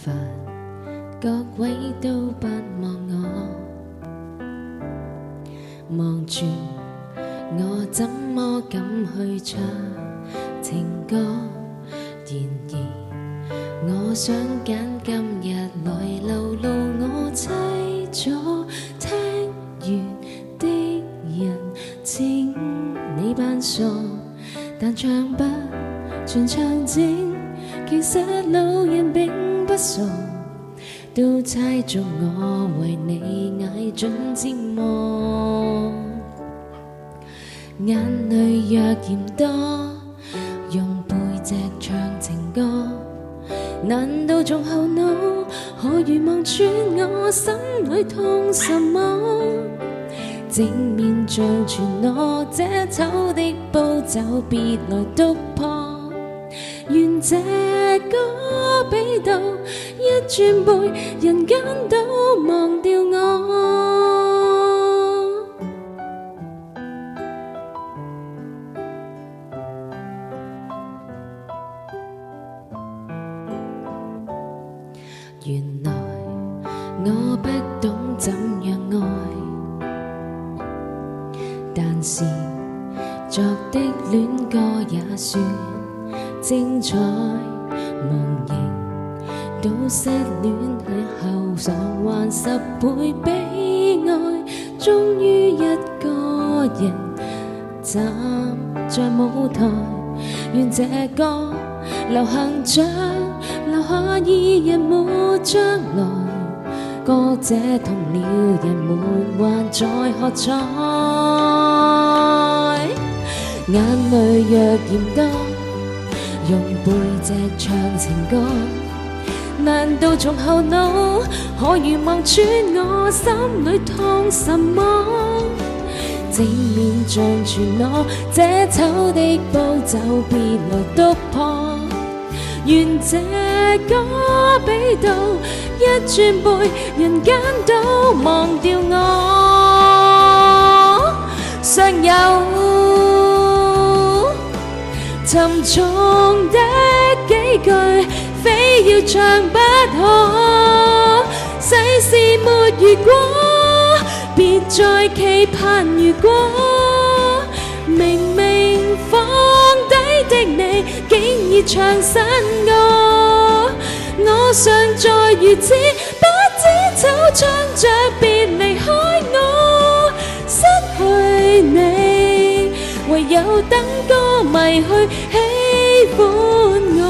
煩，各位都不望我，望住我怎麼敢去唱情歌？然而我想揀今日來流露我凄楚，聽完的人請你扮傻，但唱不全場景，其實路人並不傻，都猜中我為你捱盡折磨。眼淚若嫌多，用背脊唱情歌，難道仲後腦？可如望穿我心裏痛什麼？正面像全裸，這醜的步驟別來督破。願這歌比到一轉背，人間都忘掉我。原來我不懂怎樣愛，但是作的戀歌也算精彩。忘形到失戀後償還10倍悲哀，終於一個人站在舞台。願這歌流行着留下二人沒將來，歌者痛了人們還在喝彩。眼淚若嫌多，用背脊唱情歌，難道從後腦？可如望穿我心裏痛什麼？正面像全裸，這醜的步驟別來督破。願這歌比到一轉背，人間都忘掉我。尚有沉重的幾句，非要唱不可。世事沒如果，別再期盼如果。明明放低的你，竟已唱新歌。我尚在如此，不知醜唱着別離開我。失去你，唯有等歌迷去喜歡我。